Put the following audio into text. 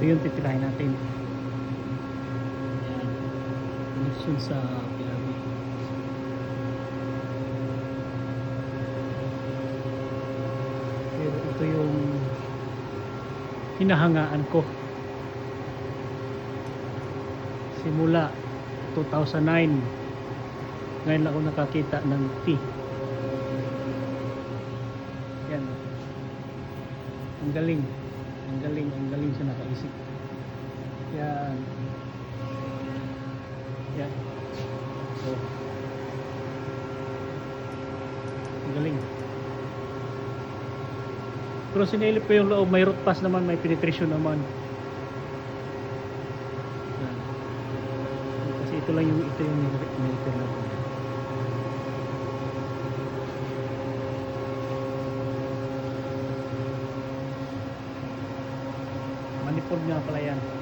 Ito yung titirahin natin. Ayan. Connection sa PRB. Pero ito yung hinahangaan ko. Simula 2009. Ngayon ako nakakita ng T. Yan. Ang galing. Ang galing. Ang galing siya nakaisip. Yan. Yan. So. Ang galing. Pero sinilip ko yung loob. May root pass naman. May penetration naman. Yan. Kasi ito lang yung meter na. Manifold nga pala yan.